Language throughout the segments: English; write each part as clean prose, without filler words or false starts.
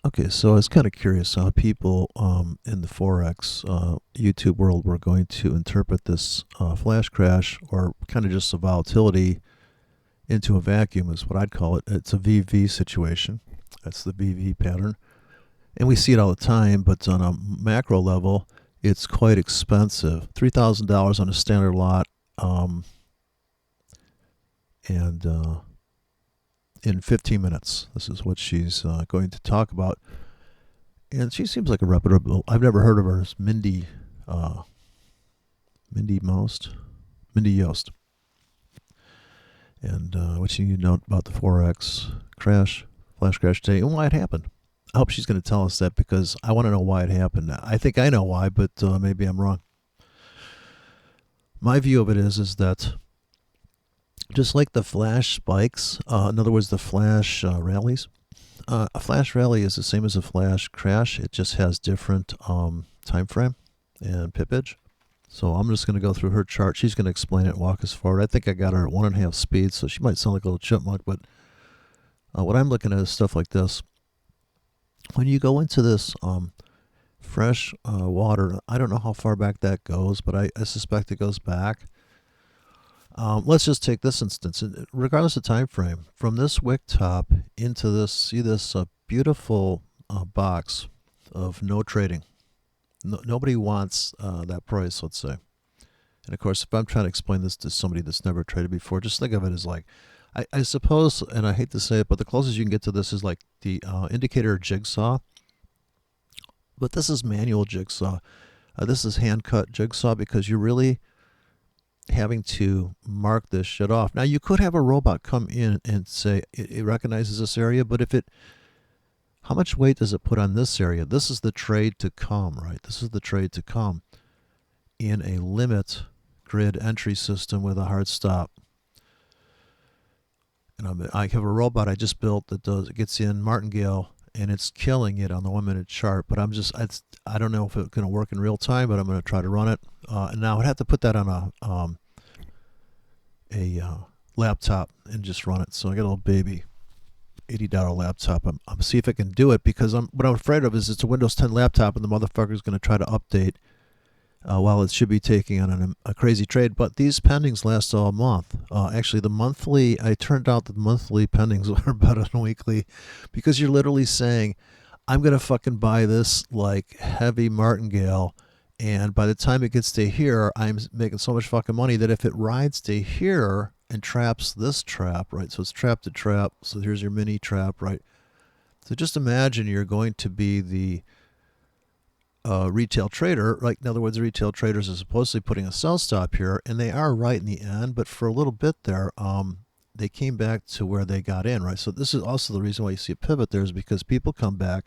Okay, so I was kind of curious how people in the Forex YouTube world were going to interpret this flash crash or kind of just a volatility into a vacuum, is what I'd call it. It's a VV situation. That's the VV pattern. And we see it all the time, but on a macro level, it's quite expensive. $3,000 on a standard lot. And in 15 minutes, this is what she's going to talk about. And she seems like a reputable. I've never heard of her as Mindy Yost. And what you need to know about the Forex crash, flash crash today, and why it happened. I hope she's going to tell us that because I want to know why it happened. I think I know why, but maybe I'm wrong. My view of it is that just like the flash spikes, in other words, the flash rallies, a flash rally is the same as a flash crash. It just has different time frame and pippage. So I'm just going to go through her chart. She's going to explain it, walk us forward. I think I got her at 1.5 speed, so she might sound like a little chipmunk, but what I'm looking at is stuff like this. When you go into this fresh water, I don't know how far back that goes, but I suspect it goes back. Let's just take this instance, regardless of time frame, from this wick top into this, see this beautiful box of no trading. Nobody wants that price, let's say. And of course, if I'm trying to explain this to somebody that's never traded before, just think of it as like, I suppose, and I hate to say it, but the closest you can get to this is like the indicator jigsaw. But this is manual jigsaw. This is hand cut jigsaw because you're really having to mark this shit off. Now, you could have a robot come in and say it recognizes this area, but how much weight does it put on this area? This is the trade to come, right? This is the trade to come in a limit grid entry system with a hard stop. And I have a robot I just built that gets in martingale, and it's killing it on the 1 minute chart. But I don't know if it's going to work in real time, but I'm going to try to run it. And now I'd have to put that on a laptop and just run it. So I got a little baby $80 laptop. I'm see if I can do it because what I'm afraid of is it's a Windows 10 laptop and the motherfucker's going to try to update while it should be taking on a crazy trade. But these pendings last all month. Actually, I turned out the monthly pendings are better than weekly because you're literally saying, I'm going to fucking buy this like heavy martingale. And by the time it gets to here, I'm making so much fucking money that if it rides to here and traps this trap, right? So it's trap to trap. So here's your mini trap, right? So just imagine you're going to be the retail trader, right? In other words, the retail traders are supposedly putting a sell stop here, and they are right in the end. But for a little bit there, they came back to where they got in, right? So this is also the reason why you see a pivot there is because people come back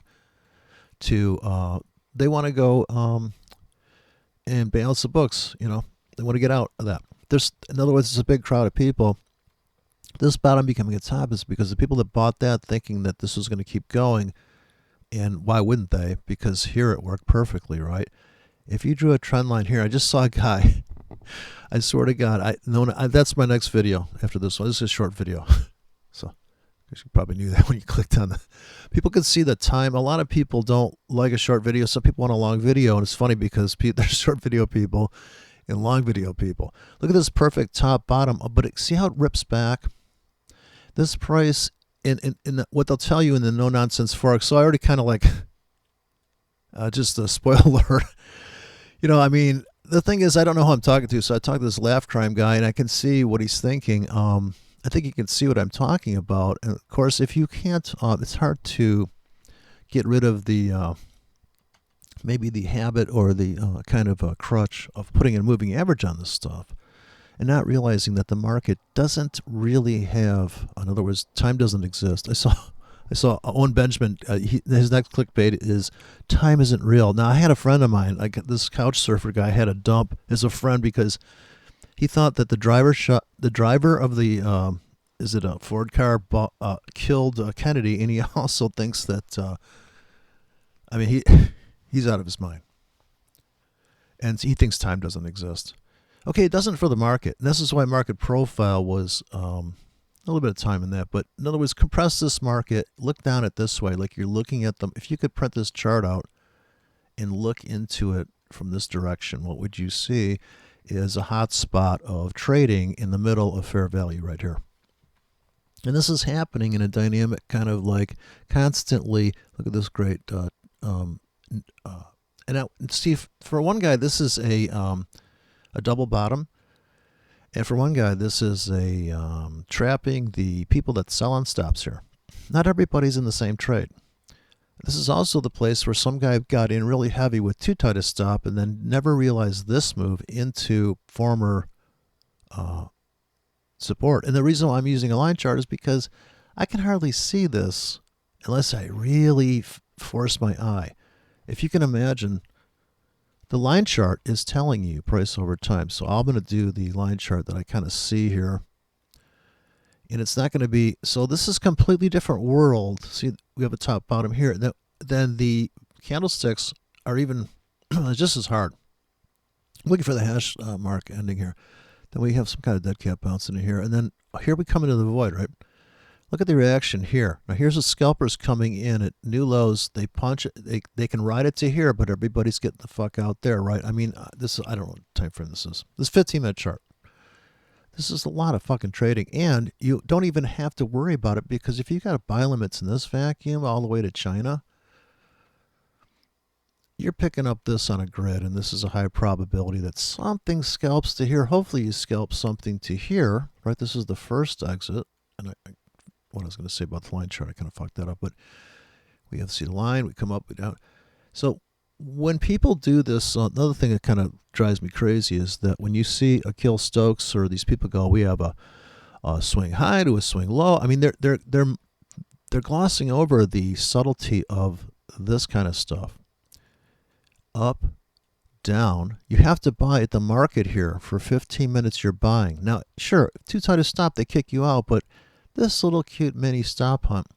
to they want to go and balance the books. They want to get out of that. In other words, it's a big crowd of people. This bottom becoming a top is because the people that bought that thinking that this was going to keep going, and why wouldn't they? Because here it worked perfectly, right? If you drew a trend line here, I just saw a guy. I swear to God, that's my next video after this one. This is a short video, so you probably knew that when you clicked on the. People can see the time. A lot of people don't like a short video. Some people want a long video, and it's funny because there's short video people and long video people. Look at this perfect top bottom, but see how it rips back? This price, in what they'll tell you in the no nonsense forex. So I already kind of like just a spoiler alert. The thing is, I don't know who I'm talking to, so I talk to this laugh crime guy, and I can see what he's thinking. I think you can see what I'm talking about. And of course, if you can't, it's hard to get rid of the maybe the habit or the kind of a crutch of putting a moving average on this stuff and not realizing that the market doesn't really have, in other words, time doesn't exist. I saw Owen Benjamin, his next clickbait is time isn't real. Now, I had a friend of mine, like this couch surfer guy, had a dump as a friend because he thought that the driver of the is it a Ford car killed Kennedy, and he also thinks that he's out of his mind, and he thinks time doesn't exist. Okay, it doesn't for the market, and this is why market profile was a little bit of time in that. But in other words, compress this market, look down at this way, like you're looking at them. If you could print this chart out and look into it from this direction, what would you see is a hot spot of trading in the middle of fair value right here. And this is happening in a dynamic kind of like constantly. Look at this great. And now, Steve, for one guy, this is a double bottom. And for one guy, this is a trapping the people that sell on stops here. Not everybody's in the same trade. This is also the place where some guy got in really heavy with too tight a stop and then never realized this move into former support. And the reason why I'm using a line chart is because I can hardly see this unless I really force my eye. If you can imagine, the line chart is telling you price over time. So I'm going to do the line chart that I kind of see here. And it's not going to be, so this is a completely different world. See, we have a top bottom here. Then the candlesticks are even just as hard. I'm looking for the hash mark ending here. Then we have some kind of dead cat bouncing in here. And then here we come into the void, right? Look at the reaction here. Now here's the scalpers coming in at new lows. They punch it. They can ride it to here, but everybody's getting the fuck out there, right? I mean, this is, I don't know what time frame this is. This 15-minute chart. This is a lot of fucking trading, and you don't even have to worry about it because if you got buy limits in this vacuum all the way to China, you're picking up this on a grid, and this is a high probability that something scalps to here. Hopefully you scalp something to here, right? This is the first exit, and what I was going to say about the line chart, I kind of fucked that up, but we have to see the line, we come up, we down. So when people do this, another thing that kind of drives me crazy is that when you see Akil Stokes or these people go, we have a swing high to a swing low. I mean, they're glossing over the subtlety of this kind of stuff. Up, down. You have to buy at the market here for 15 minutes. You're buying. Now, sure, too tight a stop, they kick you out, but this little cute mini stop hunt.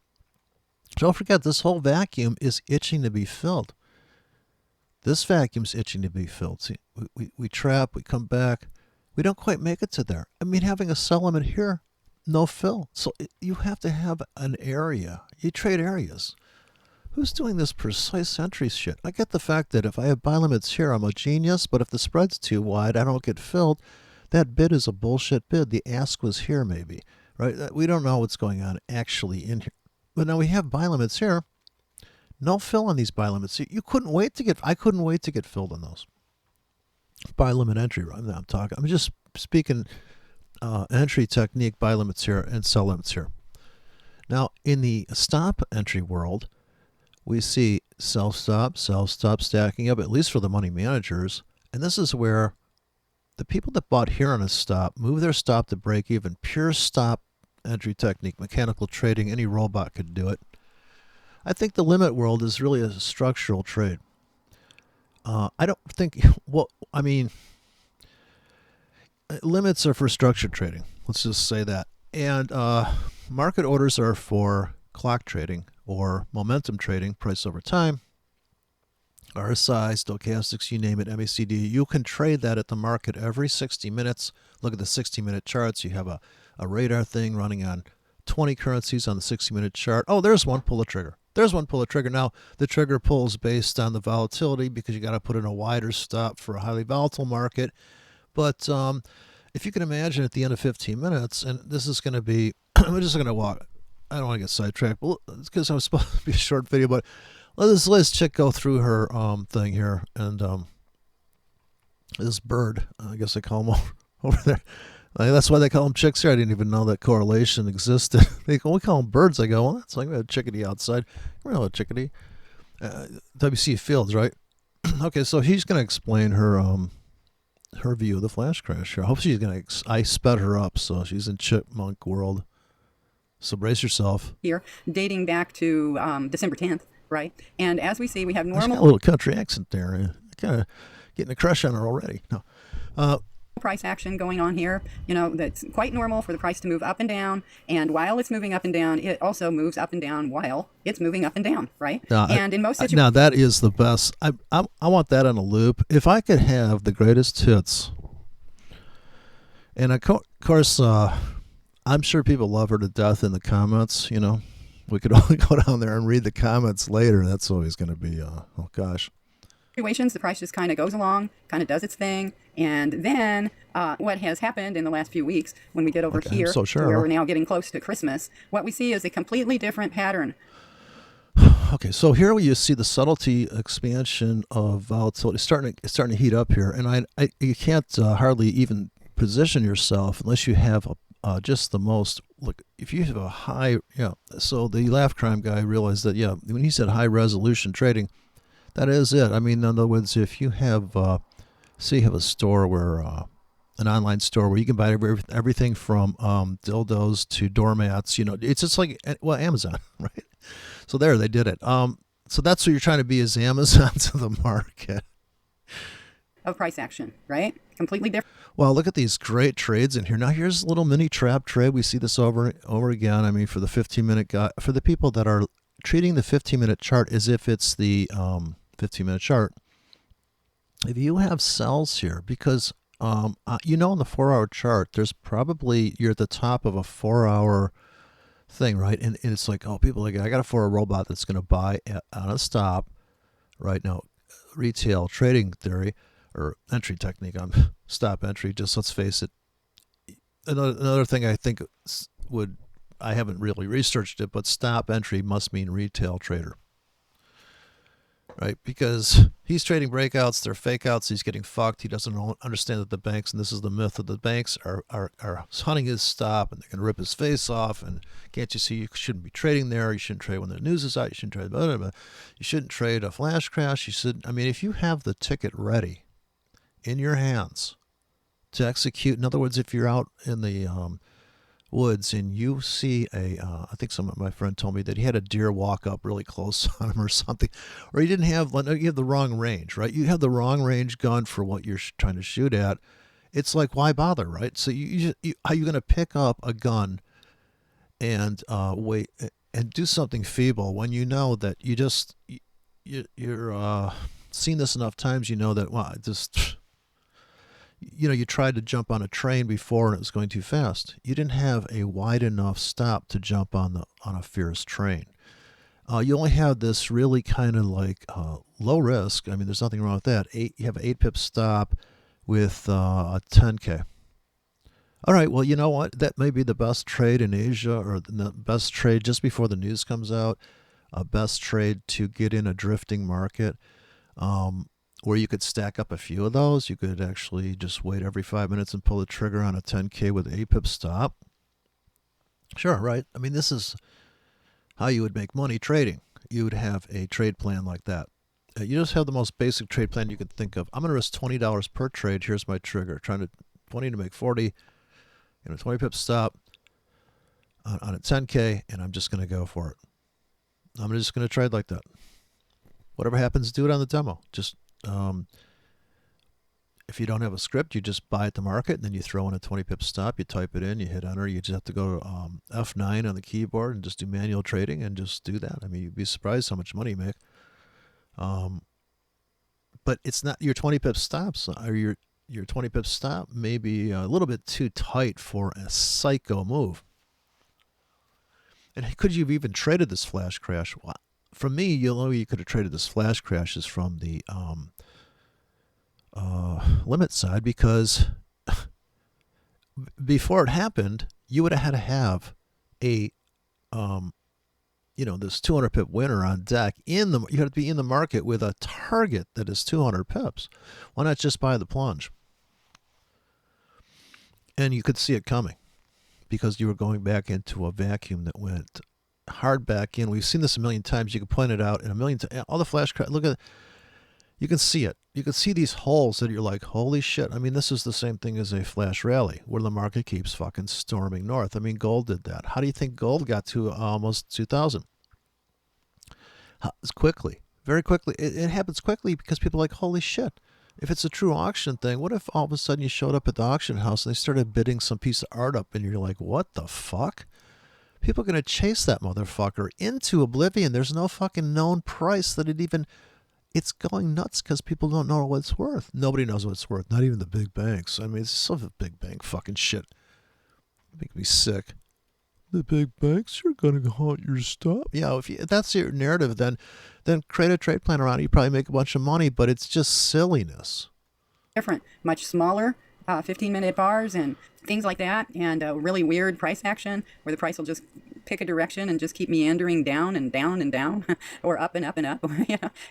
Don't forget, this whole vacuum is itching to be filled. This vacuum's itching to be filled. See, we trap, we come back. We don't quite make it to there. I mean, having a sell limit here, no fill. So you have to have an area. You trade areas. Who's doing this precise entry shit? I get the fact that if I have buy limits here, I'm a genius, but if the spread's too wide, I don't get filled. That bid is a bullshit bid. The ask was here maybe, right? We don't know what's going on actually in here. But now we have buy limits here. No fill on these buy limits. You couldn't wait to get, I couldn't wait to get filled on those. Buy limit entry, right? I'm just speaking entry technique, buy limits here and sell limits here. Now in the stop entry world, we see sell stop stacking up, at least for the money managers. And this is where the people that bought here on a stop move their stop to break even. Pure stop entry technique, mechanical trading, any robot could do it. I think the limit world is really a structural trade. I don't think, well, I mean, limits are for structured trading. Let's just say that. And market orders are for clock trading or momentum trading, price over time, RSI, stochastics, you name it, MACD. You can trade that at the market every 60 minutes. Look at the 60-minute charts. You have a radar thing running on 20 currencies on the 60-minute chart. Oh, there's one, pull the trigger. There's one, pull the trigger. Now, the trigger pulls based on the volatility because you got to put in a wider stop for a highly volatile market. But if you can imagine at the end of 15 minutes, and this is going to be, I'm just going to walk. I don't want to get sidetracked, but it's because I was supposed to be a short video, but let this Liz chick go through her thing here, and this bird, I guess I call him over there. That's why they call them chicks here. I didn't even know that correlation existed. We call them birds. I go, well, that's like we have a chickadee outside. We know a chickadee. WC Fields, right? Okay, so he's going to explain her view of the flash crash here. I hope she's going to. I sped her up, so she's in chipmunk world. So brace yourself. Here, dating back to December 10th, right? And as we see, we have normal. Got a little country accent there. Kind of getting a crush on her already. No. Price action going on here, that's quite normal for the price to move up and down, and while it's moving up and down, it also moves up and down while it's moving up and down, right? And in most situations, now that is the best. I want that on a loop. If I could have the greatest hits, and of course I'm sure people love her to death in the comments. We could only go down there and read the comments later. That's always going to be, oh gosh. Situations, the price just kind of goes along, kind of does its thing, and then what has happened in the last few weeks, when we get over Okay, here so to sure. where we're now getting close to Christmas, what we see is a completely different pattern. Okay, so here you see the subtlety expansion of volatility. It's starting to heat up here, and you can't hardly even position yourself unless you have just the most. Look, if you have a high, So the Laugh Crime guy realized that, when he said high resolution trading, that is it. I mean, in other words, if you have, say, you have a store where, an online store where you can buy everything from dildos to doormats. It's just like, well, Amazon, right? So there, they did it. So that's what you're trying to be, is Amazon to the market. Of price action, right? Completely different. Well, look at these great trades in here. Now, here's a little mini trap trade. We see this over again. I mean, for the 15-minute guy, for the people that are treating the 15-minute chart as if it's the 15-minute chart. If you have sells here, because in the 4-hour chart, there's probably, you're at the top of a 4-hour thing, right? And it's like, oh, people are like, I got a 4-hour robot that's going to buy on a stop right now. Retail trading theory or entry technique on stop entry. Just let's face it. Another thing I think I haven't really researched it, but stop entry must mean retail trader, right? Because he's trading breakouts, they're fake outs, he's getting fucked. He doesn't understand that the banks, and this is the myth, that the banks are hunting his stop, and they're going to rip his face off. And can't you see, you shouldn't be trading there? You shouldn't trade when the news is out. You shouldn't trade, blah, blah, blah. You shouldn't trade a flash crash. If you have the ticket ready in your hands to execute, in other words, if you're out in the woods and you see I think my friend told me that he had a deer walk up really close on him or something, or you have the wrong range, right? You have the wrong range gun for what you're trying to shoot at. It's like, why bother, right? So are you going to pick up a gun and wait and do something feeble when you know that you're seen this enough times, that, well, you tried to jump on a train before and it was going too fast. You didn't have a wide enough stop to jump on a fierce train. You only have this really kind of like low risk. I mean, there's nothing wrong with that. You have an 8-pip stop with a 10K. All right, well, you know what? That may be the best trade in Asia, or the best trade just before the news comes out. A best trade to get in a drifting market. Where you could stack up a few of those. You could actually just wait every 5 minutes and pull the trigger on a 10K with an 8-pip stop. Sure, right? I mean, this is how you would make money trading. You would have a trade plan like that. You just have the most basic trade plan you could think of. I'm going to risk $20 per trade. Here's my trigger. Trying to 20 to make 40. 20-pip stop on a 10K, and I'm just going to go for it. I'm just going to trade like that. Whatever happens, do it on the demo. Just if you don't have a script, you just buy at the market, and then you throw in a 20-pip stop. You type it in, you hit enter. You just have to go to F9 on the keyboard and just do manual trading and just do that. I mean, you'd be surprised how much money you make. But it's not your 20-pip stops, or your 20-pip stop may be a little bit too tight for a psycho move. And could you have even traded this flash crash? Well, from me, you could have traded this flash crashes from the limit side, because before it happened, you would have had to have a this 200 pip winner on deck. You have to be in the market with a target that is 200 pips. Why not just buy the plunge? And you could see it coming, because you were going back into a vacuum that went hard back in. We've seen this a million times. You can point it out in a million times. All the flash crash, look at, you can see it. You can see these holes that you're like, holy shit. I mean, this is the same thing as a flash rally where the market keeps fucking storming north. I mean, gold did that. How do you think gold got to almost 2,000? Quickly, very quickly. It happens quickly because people are like, holy shit. If it's a true auction thing, what if all of a sudden you showed up at the auction house and they started bidding some piece of art up and you're like, what the fuck? People are going to chase that motherfucker into oblivion. There's no fucking known price that it's going nuts because people don't know what it's worth. Nobody knows what it's worth, not even the big banks. I mean, it's some big bank fucking shit. Make me sick. The big banks are going to haunt your stop. Yeah, if that's your narrative, then create a trade plan around it. You probably make a bunch of money, but it's just silliness. Different, much smaller 15-minute bars and things like that, and a really weird price action where the price will just pick a direction and just keep meandering down and down and down or up and up and up.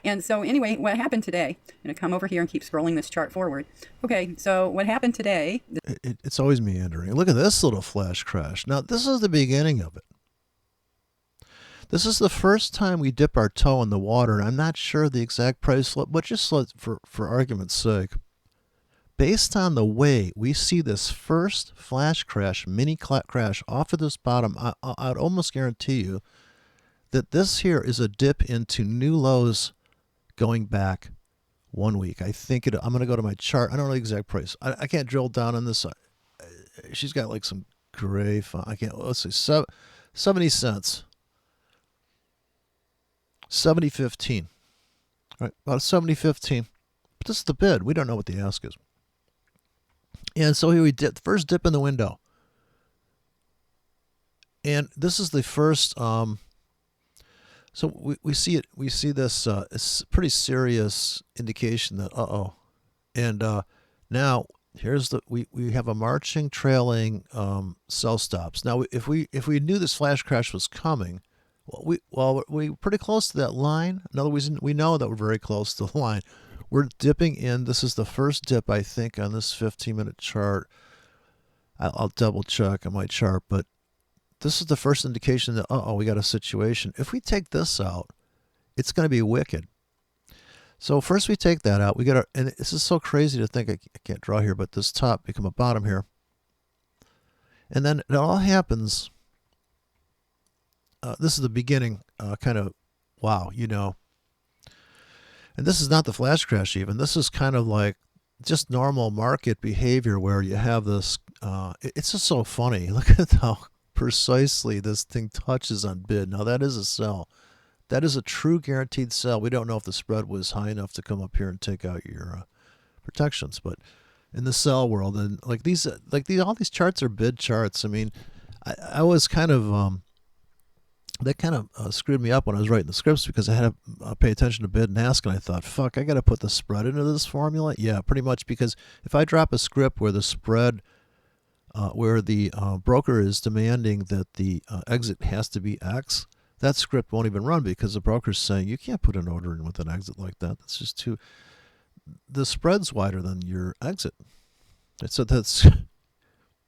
And so anyway, what happened today, I'm going to come over here and keep scrolling this chart forward. Okay, so what happened today? It's always meandering. Look at this little flash crash. Now, this is the beginning of it. This is the first time we dip our toe in the water, and I'm not sure the exact price, but just for argument's sake, based on the way we see this first flash crash, mini crash off of this bottom, I'd almost guarantee you that this here is a dip into new lows going back 1 week. I think I'm going to go to my chart. I don't know the exact price. I can't drill down on this. She's got like some gray font. I can't. Let's see. 70 cents. 70.15. All right, about 70.15. But this is the bid. We don't know what the ask is. And so here we did the first dip in the window. And this is the first, so we see it, we see this, it's pretty serious indication that, And now here's we have a marching, trailing sell stops. Now, if we knew this flash crash was coming, we're pretty close to that line. In other words, we know that we're very close to the line. We're dipping in. This is the first dip, I think, on this 15-minute chart. I'll double check on my chart, but this is the first indication that, we got a situation. If we take this out, it's going to be wicked. So first we take that out. We got and this is so crazy to think, I can't draw here, but this top become a bottom here. And then it all happens. This is the beginning, kind of, wow, And this is not the flash crash even. This is kind of like just normal market behavior where you have this. It's just so funny. Look at how precisely this thing touches on bid. Now that is a sell. That is a true guaranteed sell. We don't know if the spread was high enough to come up here and take out your protections, but in the sell world, and all these charts are bid charts. I mean, I was kind of that kind of screwed me up when I was writing the scripts because I had to pay attention to bid and ask, and I thought, fuck, I got to put the spread into this formula. Yeah, pretty much, because if I drop a script where the spread, where the broker is demanding that the exit has to be X, that script won't even run because the broker's saying you can't put an order in with an exit like that. That's just too. The spread's wider than your exit. So that's.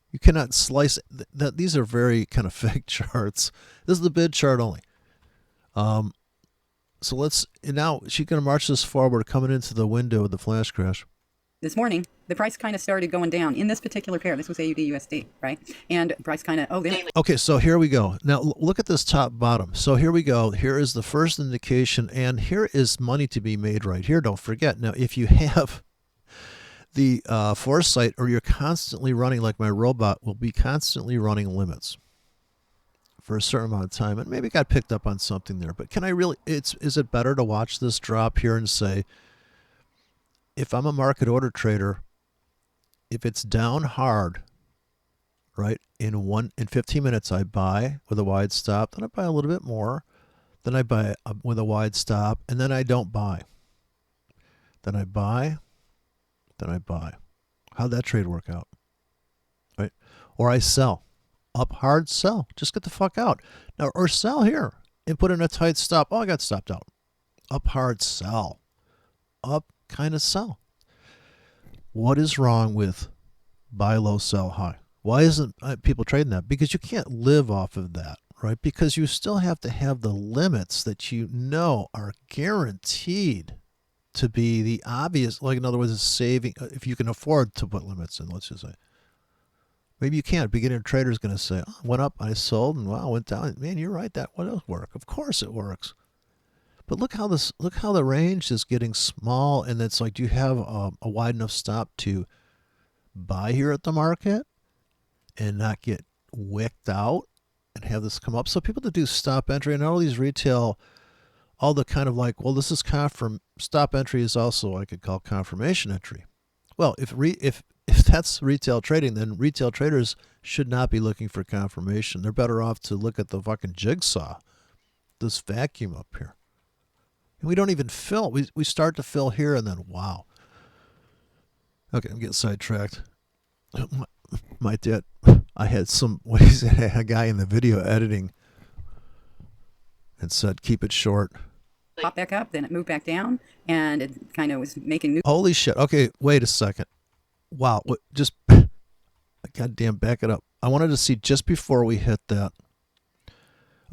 You cannot slice that. These are very kind of fake charts. This is the bid chart only. So now she's going to march this forward coming into the window of the flash crash. This morning, the price kind of started going down in this particular pair. This was AUD USD, right? And the price kind of, Okay, so here we go. Now look at this top bottom. So here we go. Here is the first indication, and here is money to be made right here. Don't forget. Now, if you have the foresight, or you're constantly running, like my robot will be constantly running limits for a certain amount of time, and maybe got picked up on something there. But can I really, is it better to watch this drop here and say, if I'm a market order trader, if it's down hard, right, in 15 minutes, I buy with a wide stop, then I buy a little bit more, then I buy with a wide stop, and then I don't buy. Then I buy, then I buy. How'd that trade work out? Right? Or I sell. Up hard, sell. Just get the fuck out. Now, or sell here and put in a tight stop. Oh, I got stopped out. Up hard, sell. Up, kind of sell. What is wrong with buy low, sell high? Why isn't people trading that? Because you can't live off of that, right? Because you still have to have the limits that you know are guaranteed to be the obvious, like in other words, saving, if you can afford to put limits in, let's just say. Maybe you can't. Beginner trader is going to say, went up, I sold, and wow, went down. Man, you're right, that would work. Of course it works. But look how the range is getting small, and it's like, do you have a wide enough stop to buy here at the market and not get wicked out and have this come up? So people that do stop entry and all these retail, all the kind of like, well, this is stop entry is also I could call confirmation entry. Well, if if that's retail trading, then retail traders should not be looking for confirmation. They're better off to look at the fucking jigsaw, this vacuum up here. And we don't even fill. We start to fill here and then wow. Okay, I'm getting sidetracked. My dad, I had a guy in the video editing and said, keep it short. Pop back up, then it moved back down, and it kind of was making new. Holy shit. Okay, wait a second. Wow. Just, goddamn, back it up. I wanted to see just before we hit that.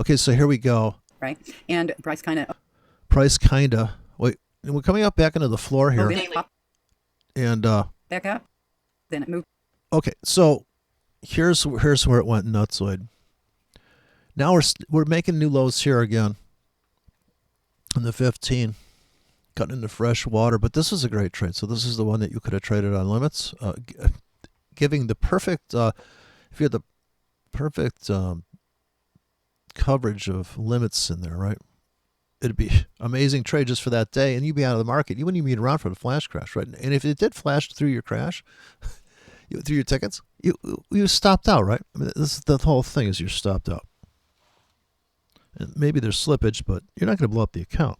Okay, so here we go. Right, and price kind of. Wait, we're coming up back into the floor here. And, back up, then it moved. Okay, so here's where it went nutsoid. Now we're making new lows here again in the 15, cutting into fresh water. But this is a great trade. So this is the one that you could have traded on limits, giving the perfect. If you had the perfect coverage of limits in there, right? It'd be amazing trade just for that day, and you'd be out of the market. You wouldn't even be around for the flash crash, right? And if it did flash through your crash. Through your tickets, you stopped out, right? I mean, this is the whole thing is you're stopped out. And maybe there's slippage, but you're not going to blow up the account.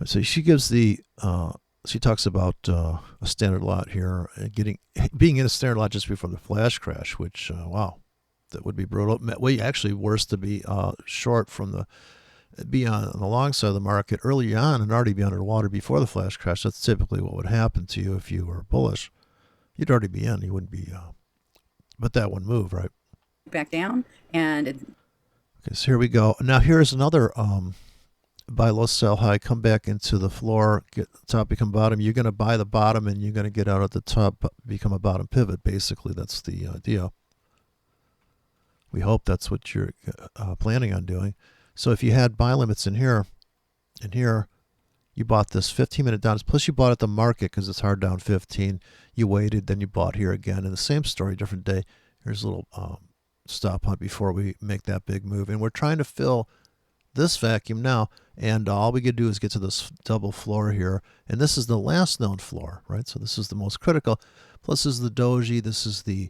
So she gives she talks about a standard lot here, being in a standard lot just before the flash crash, which wow, that would be brutal. Way actually worse to be short be on the long side of the market early on and already be underwater before the flash crash. That's typically what would happen to you if you were bullish. You'd already be in. You wouldn't be, but that would move, right? Back down, and okay, so here we go. Now here's another buy low, sell high, come back into the floor, get top, become bottom. You're going to buy the bottom and you're going to get out at the top, become a bottom pivot. Basically, that's the idea. We hope that's what you're planning on doing. So if you had buy limits in here, and here, you bought this 15-minute down. Plus you bought at the market because it's hard down 15. You waited, then you bought here again. And the same story, different day. Here's a little stop hunt before we make that big move. And we're trying to fill this vacuum now. And all we could do is get to this double floor here. And this is the last known floor, right? So this is the most critical. Plus this is the doji. This is the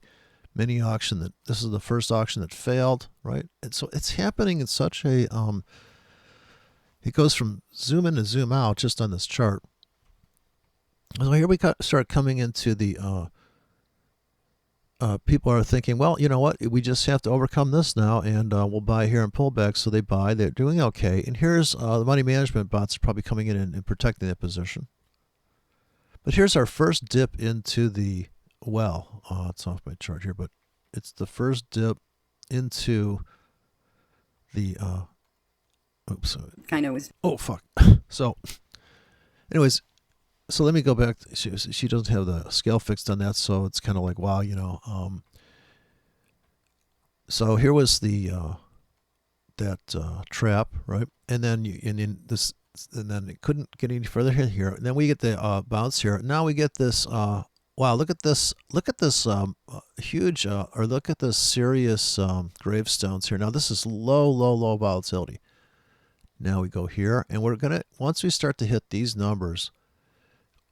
mini auction this is the first auction that failed, right? And so it's happening in such a it goes from zoom in to zoom out just on this chart. So here we start coming into the people are thinking, well, you know what, we just have to overcome this now, and we'll buy here and pull back. So they buy, they're doing okay. And here's the money management bots probably coming in and protecting that position. But here's our first dip into the it's off my chart here, but it's the first dip into the oops, kind of was. Oh fuck. So anyways, so let me go back. She doesn't have the scale fixed on that, so it's kind of like, wow, so here was the that trap, right? And then and then it couldn't get any further here. And then we get the bounce here. Now we get this wow, look at this huge or look at this serious gravestones here. Now this is low volatility. Now we go here, and we're gonna, once we start to hit these numbers,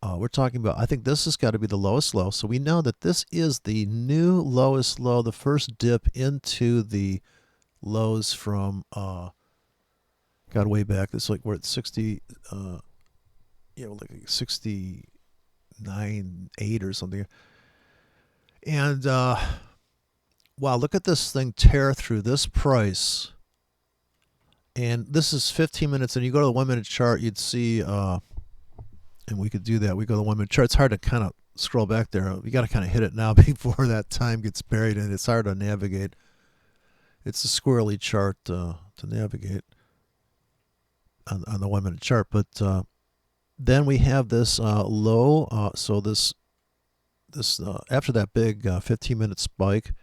we're talking about, I think this has got to be the lowest low. So we know that this is the new lowest low, the first dip into the lows from got way back. It's like we're at 60 like 69.8 or something. And wow, look at this thing tear through this price. And this is 15 minutes, and you go to the 1 minute chart, you'd see and we could do that. We go to the 1 minute chart. It's hard to kind of scroll back there. You got to kind of hit it now before that time gets buried, and it's hard to navigate. It's a squirrely chart to navigate on the 1 minute chart. But then we have this low. So this after that big 15-minute spike,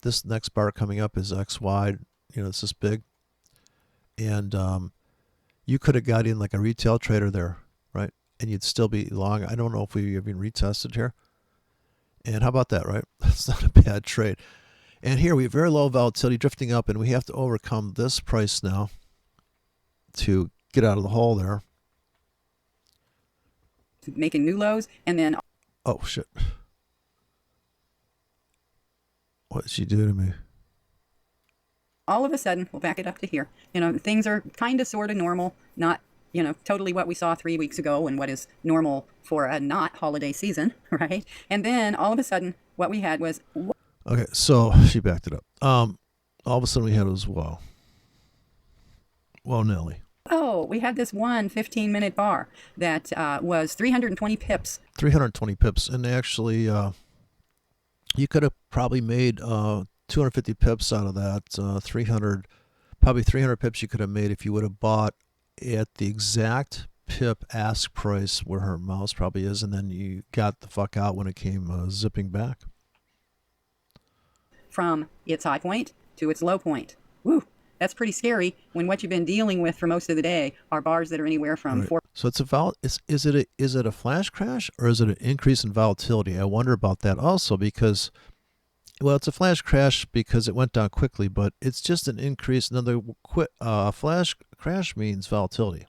this next bar coming up is XY. It's this big, and you could have got in like a retail trader there, right? And you'd still be long. I don't know if we've even retested here. And how about that, right? That's not a bad trade. And here we have very low volatility drifting up, and we have to overcome this price now to get out of the hole there. Making new lows, and then Oh, shit. What did she do to me? All of a sudden, we'll back it up to here. Things are kind of sort of normal, not, totally what we saw 3 weeks ago and what is normal for a not holiday season, right? And then all of a sudden, what we had was, Okay, so she backed it up. All of a sudden we had was, whoa, Nelly. oh, we had this one 15-minute bar that was 320 pips. 320 pips. And actually, you could have probably made 250 pips out of that. 300 pips you could have made if you would have bought at the exact pip ask price where her mouse probably is, and then you got the fuck out when it came zipping back. From its high point to its low point. Woo! That's pretty scary when what you've been dealing with for most of the day are bars that are anywhere from Right. 4. So it's is it a flash crash or is it an increase in volatility? I wonder about that also because, well, it's a flash crash because it went down quickly, but it's just an increase. Another flash crash means volatility.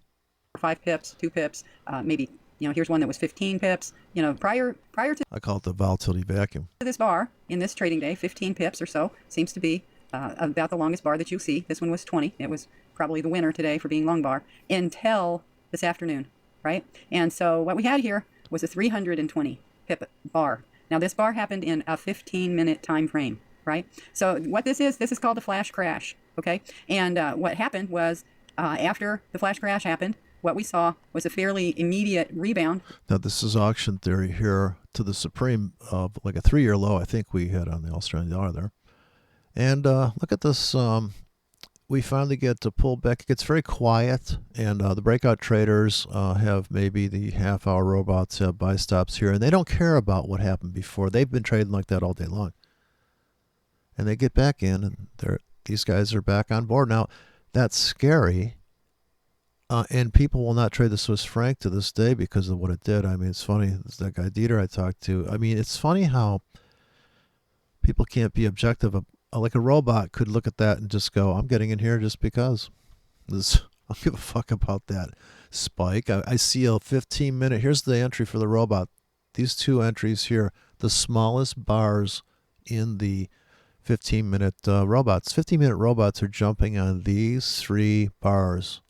5 pips, 2 pips, maybe, here's one that was 15 pips. Prior to I call it the volatility vacuum. this bar in this trading day, 15 pips or so seems to be about the longest bar that you see. This one was 20. It was probably the winner today for being long bar until this afternoon, right? And so what we had here was a 320 pip bar. Now this bar happened in a 15-minute time frame, right? So what this is called a flash crash, okay? And what happened was after the flash crash happened, what we saw was a fairly immediate rebound. Now this is auction theory here to the supreme of like a 3-year low. I think we had on the Australian dollar there. And look at this. We finally get to pull back. It gets very quiet, and the breakout traders have maybe the half-hour robots have buy stops here, and they don't care about what happened before. They've been trading like that all day long. And they get back in, and these guys are back on board. Now, that's scary, and people will not trade the Swiss franc to this day because of what it did. I mean, it's funny. That guy Dieter I talked to. I mean, it's funny how people can't be objective. Like a robot could look at that and just go, I'm getting in here just because. I don't give a fuck about that spike. I see a 15-minute. Here's the entry for the robot. These two entries here, the smallest bars in the 15-minute robots. 15-minute robots are jumping on these 3 bars.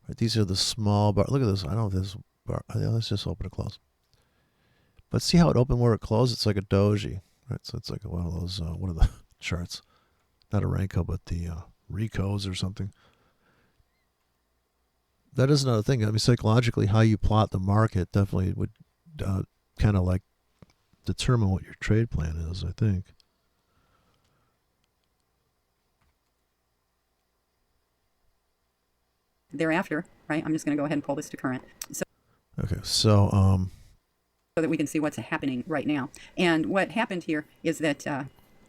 Right, these are the small bars. Look at this. I don't know if this bar. Let's just open and close. But see how it opened where it closed? It's like a doji. Right, so it's like one of those, one of the charts, not a Renko, but the Ricos or something. That is another thing. I mean, psychologically, how you plot the market definitely would kind of like determine what your trade plan is, I think. Thereafter, right? I'm just going to go ahead and pull this to current. Okay, so that we can see what's happening right now. And what happened here is that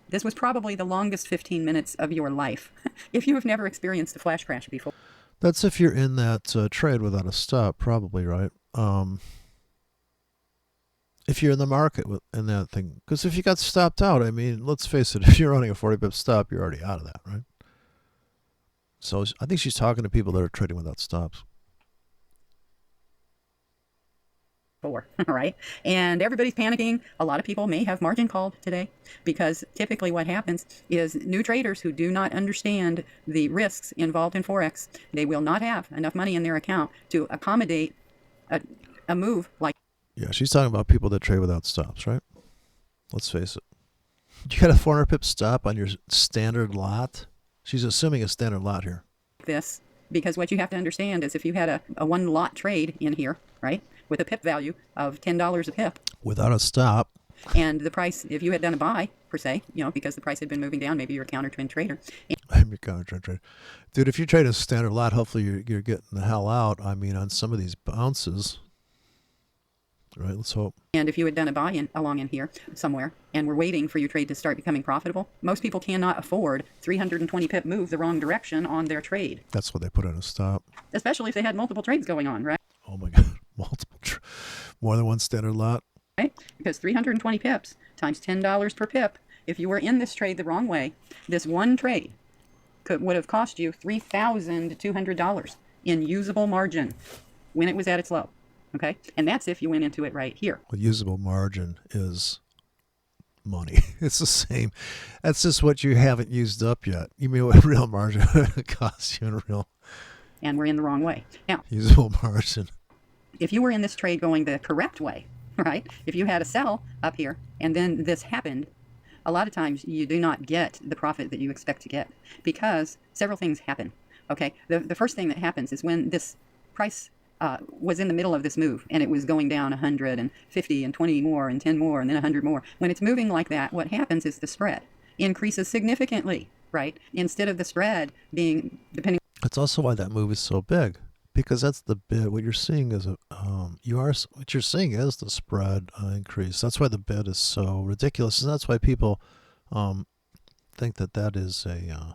this was probably the longest 15 minutes of your life if you have never experienced a flash crash before. That's if you're in that trade without a stop, probably, right? If you're in the market in that thing. Because if you got stopped out, I mean, let's face it, if you're running a 40 pip stop, you're already out of that, right? So I think she's talking to people that are trading without stops. Right? And everybody's panicking. A lot of people may have margin called today because typically what happens is new traders who do not understand the risks involved in Forex, they will not have enough money in their account to accommodate a move like. Yeah, she's talking about people that trade without stops, right? Let's face it. You got a 400 pip stop on your standard lot? She's assuming a standard lot here. This, because what you have to understand is if you had a one lot trade in here, right, with a pip value of $10 a pip. Without a stop. And the price, if you had done a buy, per se, because the price had been moving down, maybe you're a counter trend trader. I'm your counter trend trader. Dude, if you trade a standard lot, hopefully you're getting the hell out. I mean, on some of these bounces. Right, let's hope. And if you had done a buy along in here somewhere and were waiting for your trade to start becoming profitable, most people cannot afford 320 pip move the wrong direction on their trade. That's what they put in a stop. Especially if they had multiple trades going on, right? Oh my God, more than one standard lot. Right? Because 320 pips times $10 per pip, if you were in this trade the wrong way, this one trade would have cost you $3,200 in usable margin when it was at its low. Okay, and that's if you went into it right here. Well, usable margin is money. It's the same. That's just what you haven't used up yet. You mean what real margin costs you in real And we're in the wrong way. Now, usable margin? if you were in this trade going the correct way, right? If you had a sell up here and then this happened, a lot of times you do not get the profit that you expect to get because several things happen. Okay, the first thing that happens is when this price was in the middle of this move and it was going down 100 and 50 and 20 more and 10 more and then 100 more. When it's moving like that, what happens is the spread increases significantly, right? Instead of the spread being depending. That's also why that move is so big, because that's the bid. What you're seeing is what you're seeing is the spread increase. That's why the bid is so ridiculous, and that's why people think that that is a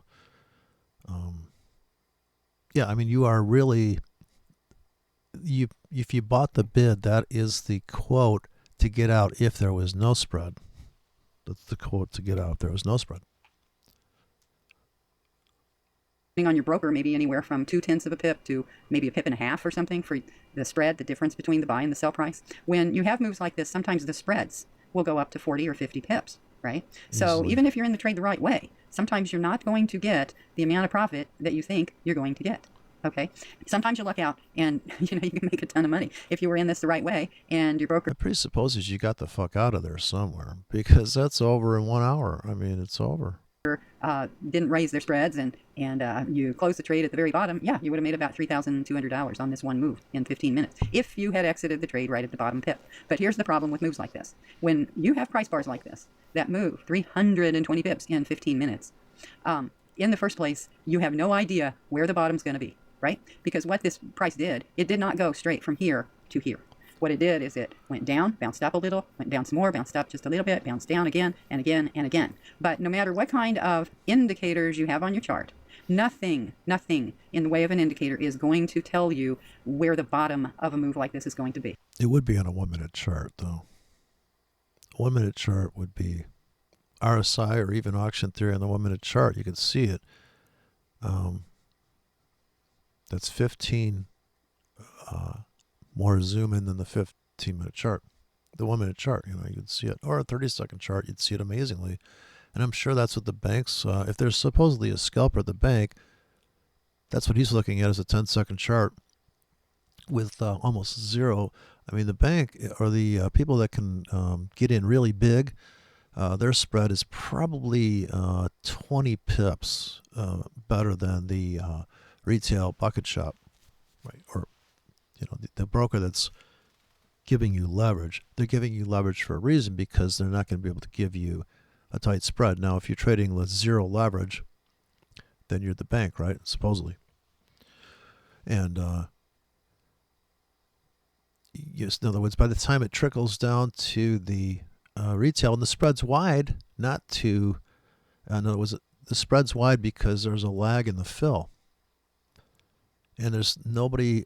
yeah. I mean, you are really if you bought the bid, that is the quote to get out if there was no spread. That's the quote to get out if there was no spread. On your broker, maybe anywhere from 0.2 of a pip to maybe a pip and a half or something for the spread, the difference between the buy and the sell price. When you have moves like this, sometimes the spreads will go up to 40 or 50 pips, right? So even if you're in the trade the right way, sometimes you're not going to get the amount of profit that you think you're going to get. Okay, sometimes you luck out and you can make a ton of money if you were in this the right way and your broker. It presupposes you got the fuck out of there somewhere, because that's over in 1 hour. I mean, it's over. Didn't raise their spreads and you closed the trade at the very bottom, yeah, you would have made about $3,200 on this one move in 15 minutes if you had exited the trade right at the bottom pip. But here's the problem with moves like this. When you have price bars like this that move 320 pips in 15 minutes, in the first place, you have no idea where the bottom's going to be, right? Because what this price did, it did not go straight from here to here. What it did is it went down, bounced up a little, went down some more, bounced up just a little bit, bounced down again and again and again. But no matter what kind of indicators you have on your chart, nothing in the way of an indicator is going to tell you where the bottom of a move like this is going to be. It would be on a 1 minute chart, though. A 1 minute chart would be RSI or even auction theory on the 1 minute chart. You can see it. That's 15 more zoom in than the 15-minute chart. The 1 minute chart, you can see it. Or a 30-second chart, you'd see it amazingly. And I'm sure that's what the banks, if there's supposedly a scalper at the bank, that's what he's looking at, is a 10-second chart with almost zero. I mean, the bank or the people that can get in really big, their spread is probably 20 pips better than the retail bucket shop, right? Or the broker that's giving you leverage. They're giving you leverage for a reason, because they're not going to be able to give you a tight spread. Now, if you're trading with zero leverage, then you're the bank, right? Supposedly. And yes, in other words, by the time it trickles down to the retail, and the spread's wide, not to, in other words, the spread's wide because there's a lag in the fill. And there's nobody,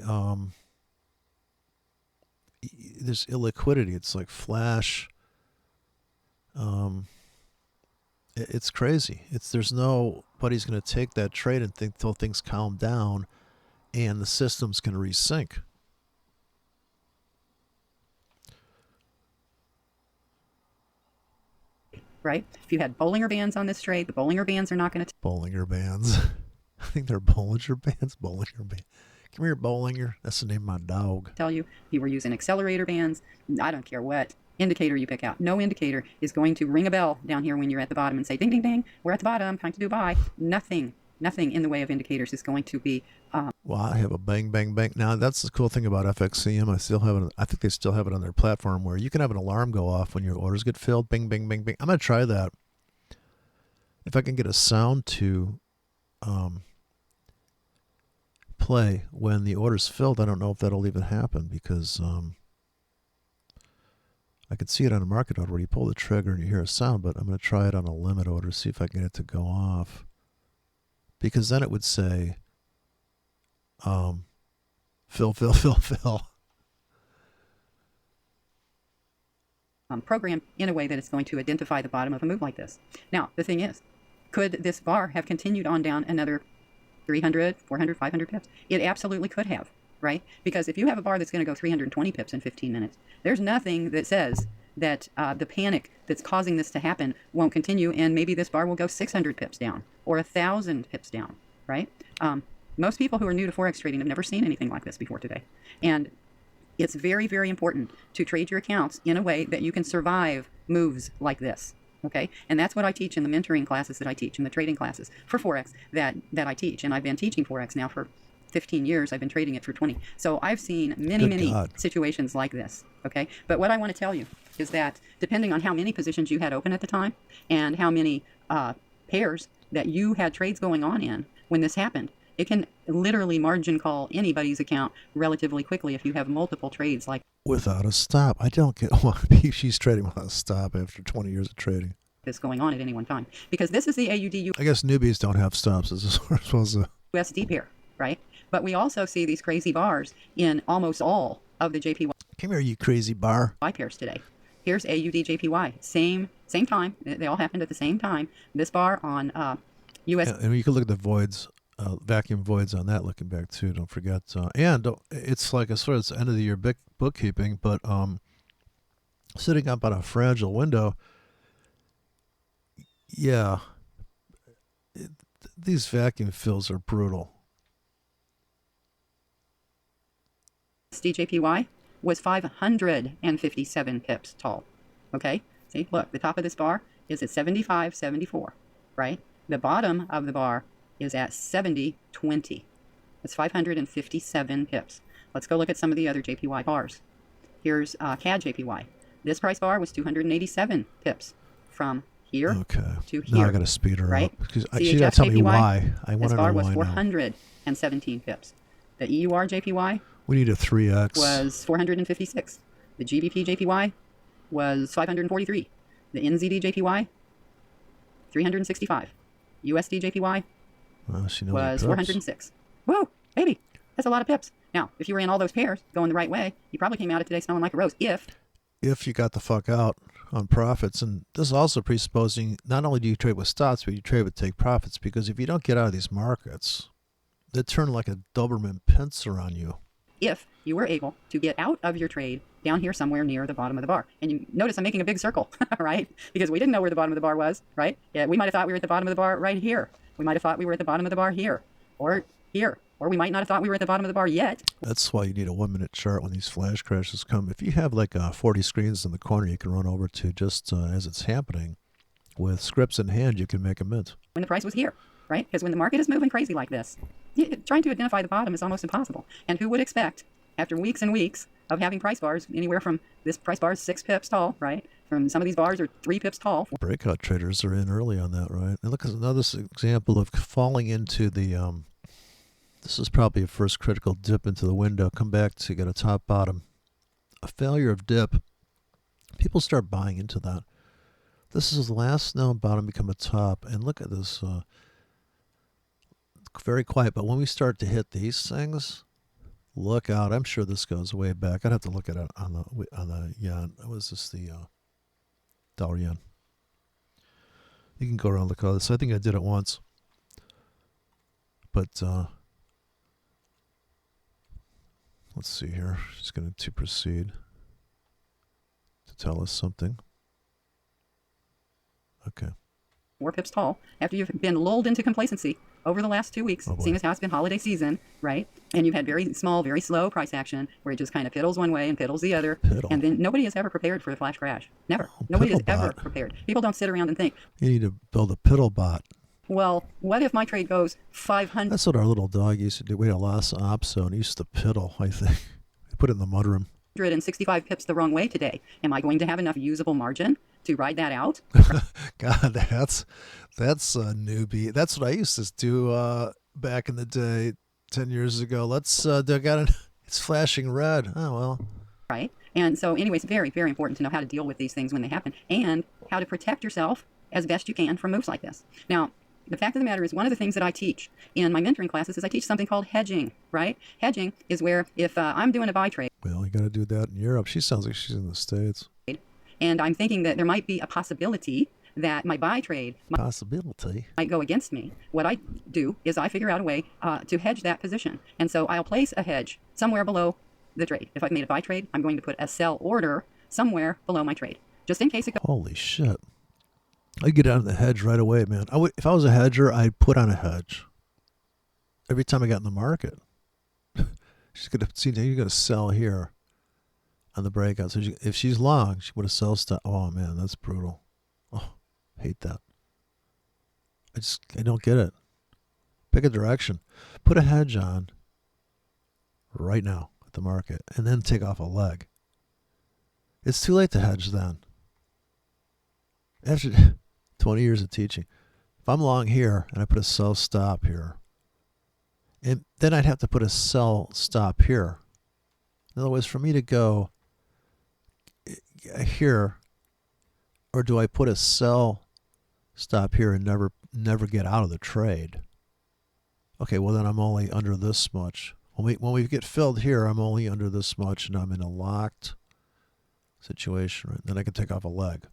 there's illiquidity. It's like flash. It's crazy. There's nobody's going to take that trade and think till things calm down and the system's going to resync. Right? If you had Bollinger Bands on this trade, the Bollinger Bands are not going to. Bollinger Bands. I think they're Bollinger Bands. Bollinger Bands. Come here, Bollinger. That's the name of my dog. Tell you were using accelerator bands. I don't care what indicator you pick out. No indicator is going to ring a bell down here when you're at the bottom and say, ding, ding, ding, we're at the bottom, time to do a buy. Nothing in the way of indicators is going to be. Well, I have a bang, bang, bang. Now, that's the cool thing about FXCM. I think they still have it on their platform, where you can have an alarm go off when your orders get filled. Bing, bing, bing, bing. I'm going to try that. If I can get a sound to play when the order's filled, I don't know if that'll even happen, because I could see it on a market order where you pull the trigger and you hear a sound, but I'm going to try it on a limit order, see if I can get it to go off. Because then it would say, fill. Programmed in a way that it's going to identify the bottom of a move like this. Now, the thing is, could this bar have continued on down another 300, 400, 500 pips? It absolutely could have. right? Because if you have a bar that's going to go 320 pips in 15 minutes, there's nothing that says that the panic that's causing this to happen won't continue, and maybe this bar will go 600 pips down or 1,000 pips down, right? Most people who are new to Forex trading have never seen anything like this before today. And it's very, very important to trade your accounts in a way that you can survive moves like this. Okay, and that's what I teach in the mentoring classes that I teach, in the trading classes for Forex that I teach. And I've been teaching Forex now for 15 years. I've been trading it for 20. So I've seen many situations like this. Okay, but what I want to tell you is that depending on how many positions you had open at the time and how many pairs that you had trades going on in when this happened, it can literally margin call anybody's account relatively quickly if you have multiple trades like without a stop. I don't get why she's trading without a stop after 20 years of trading. This going on at any one time, because this is the AUD I guess newbies don't have stops. This is what we're supposed to. USD pair, right? But we also see these crazy bars in almost all of the JPY Come here, you crazy bar. pairs today. Here's AUD JPY, same time. They all happened at the same time. This bar on US. And you can look at the voids, vacuum voids on that. Looking back too, don't forget. And it's like a sort of end of the year bookkeeping, but sitting up on a fragile window. Yeah, these vacuum fills are brutal. DJPY was 557 pips tall. Okay, see, look, the top of this bar is at 75.74, right? The bottom of the bar is at 70.20. That's 557 pips. Let's go look at some of the other JPY bars. Here's CAD JPY. This price bar was 287 pips from here to here. Now I got to speed her right? up because CHF she got to tell me JPY, why. I want this to know bar was why 417 pips. The EUR JPY we need a 3x. was 456. The GBP JPY was 543. The NZD JPY 365. USD JPY was 406. Whoa, baby, that's a lot of pips. Now, if you were in all those pairs going the right way, you probably came out of today smelling like a rose. If you got the fuck out on profits. And this is also presupposing not only do you trade with stops, but you trade with take profits, because if you don't get out of these markets, they turn like a Doberman pincer on you. If you were able to get out of your trade down here somewhere near the bottom of the bar. And you notice I'm making a big circle, right? Because we didn't know where the bottom of the bar was, right? Yeah, we might have thought we were at the bottom of the bar right here. We might have thought we were at the bottom of the bar here, or here. Or we might not have thought we were at the bottom of the bar yet. That's why you need a 1 minute chart when these flash crashes come. If you have like 40 screens in the corner you can run over to just as it's happening, with scripts in hand, you can make a mint. When the price was here, right? Because when the market is moving crazy like this, trying to identify the bottom is almost impossible. And who would expect, after weeks and weeks of having price bars, anywhere from this price bar is 6 pips tall, right? From some of these bars are 3 pips tall. Breakout traders are in early on that, right? And look at another example of falling into the this is probably a first critical dip into the window. Come back to get a top bottom. A failure of dip. People start buying into that. This is the last known bottom become a top. And look at this. Very quiet. But when we start to hit these things, look out. I'm sure this goes way back. I'd have to look at it on the yen. What was this? The dollar yen. You can go around and look at all this. I think I did it once. But let's see here. She's going to proceed to tell us something. Okay. 4 pips tall after you've been lulled into complacency over the last 2 weeks, seeing as how it's been holiday season, right? And you've had very small, very slow price action where it just kind of piddles one way and piddles the other. And then nobody has ever prepared for a flash crash. Never. Nobody has ever prepared. People don't sit around and think. You need to build a piddle bot. Well, what if my trade goes 500? That's what our little dog used to do. We had a Lhasa Apso and he used to piddle, I think. We put it in the mudroom. 165 pips the wrong way today. Am I going to have enough usable margin to ride that out? God, that's a newbie. That's what I used to do back in the day, 10 years ago. It's flashing red. Oh, well. Right. And so anyways, very, very important to know how to deal with these things when they happen and how to protect yourself as best you can from moves like this. Now, the fact of the matter is, one of the things that I teach in my mentoring classes is I teach something called hedging, right? Hedging is where if I'm doing a buy trade. Well, you got to do that in Europe. She sounds like she's in the States. And I'm thinking that there might be a possibility that my buy trade Possibility. might go against me, what I do is I figure out a way to hedge that position. And so I'll place a hedge somewhere below the trade. If I've made a buy trade, I'm going to put a sell order somewhere below my trade, just in case it goes. Holy shit. I'd get out of the hedge right away, man. If I was a hedger, I'd put on a hedge every time I got in the market. She's going to see, you're going to sell here on the breakout. So if she's long, she would have sell stop. Oh, man, that's brutal. Oh, hate that. I don't get it. Pick a direction. Put a hedge on right now at the market and then take off a leg. It's too late to hedge then. After 20 years of teaching, if I'm long here and I put a sell stop here, and then I'd have to put a sell stop here. In other words, for me to go here, or do I put a sell stop here and never get out of the trade? Okay, well then I'm only under this much. When we get filled here, I'm only under this much, and I'm in a locked situation. Right? Then I can take off a leg.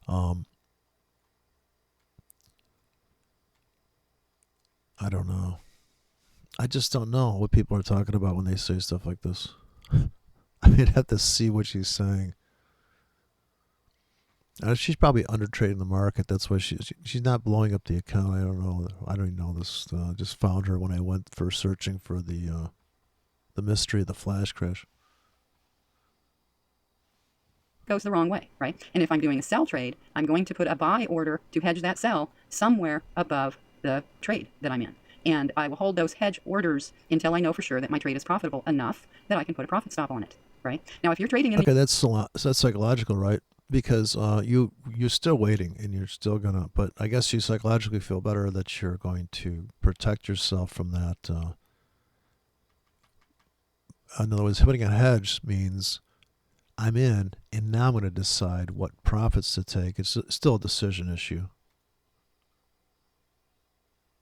I don't know. I just don't know what people are talking about when they say stuff like this. I mean, I'd have to see what she's saying. She's probably under trading the market. That's why she's not blowing up the account. I don't know. I don't even know this. Just found her when I went for searching for the mystery of the flash crash. Goes the wrong way, right? And if I'm doing a sell trade, I'm going to put a buy order to hedge that sell somewhere above the trade that I'm in. And I will hold those hedge orders until I know for sure that my trade is profitable enough that I can put a profit stop on it, right? Now, if you're trading in okay, that's psychological, right? Because you're still waiting and you're still gonna. But I guess you psychologically feel better that you're going to protect yourself from that. In other words, putting a hedge means I'm in, and now I'm going to decide what profits to take. It's still a decision issue.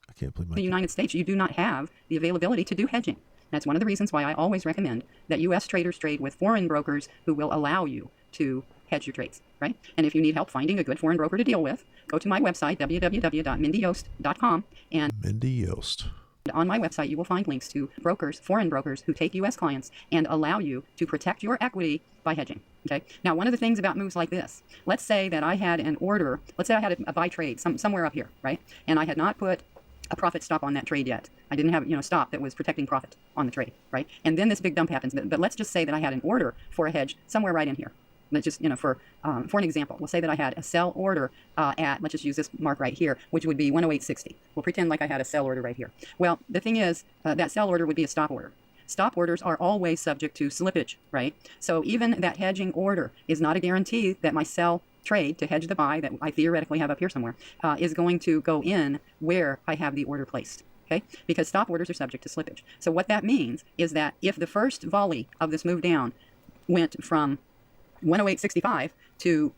I can't believe the United States, you do not have the availability to do hedging. That's one of the reasons why I always recommend that U.S. traders trade with foreign brokers who will allow you to hedge your trades, right? And if you need help finding a good foreign broker to deal with, go to my website, www.mindyyost.com. And Mindy Yost. On my website, you will find links to brokers, foreign brokers, who take U.S. clients and allow you to protect your equity by hedging. Okay. Now, one of the things about moves like this, let's say that I had an order, let's say I had a buy trade somewhere up here, right? And I had not put a profit stop on that trade yet. I didn't have, a stop that was protecting profit on the trade, right? And then this big dump happens. But let's just say that I had an order for a hedge somewhere right in here. Let's just, for an example, we'll say that I had a sell order at, let's just use this mark right here, which would be 108.60. We'll pretend like I had a sell order right here. Well, the thing is, that sell order would be a stop order. Stop orders are always subject to slippage, right? So even that hedging order is not a guarantee that my sell trade to hedge the buy that I theoretically have up here somewhere is going to go in where I have the order placed. Okay, because stop orders are subject to slippage. So what that means is that if the first volley of this move down went from 108.65 to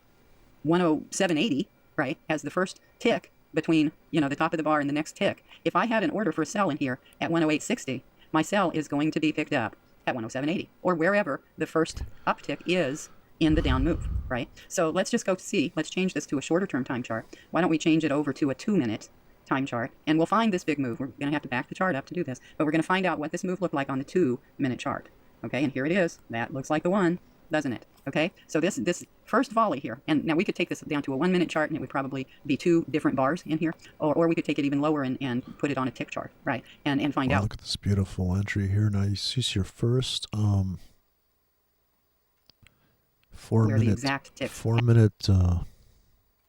107.80, right, as the first tick between, the top of the bar and the next tick, if I had an order for a sell in here at 108.60, my sell is going to be picked up at 107.80 or wherever the first uptick is in the down move, right? So let's just go see, let's change this to a shorter term time chart. Why don't we change it over to a 2-minute time chart, and we'll find this big move. We're going to have to back the chart up to do this, but we're going to find out what this move looked like on the 2-minute chart. Okay, and here it is. That looks like the one, doesn't it? Okay, so this first volley here, and now we could take this down to a 1-minute chart, and it would probably be 2 different bars in here, or we could take it even lower and put it on a tick chart, right? And find out. Look at this beautiful entry here. Now you see your first 4 minute, the exact tick. 4 minute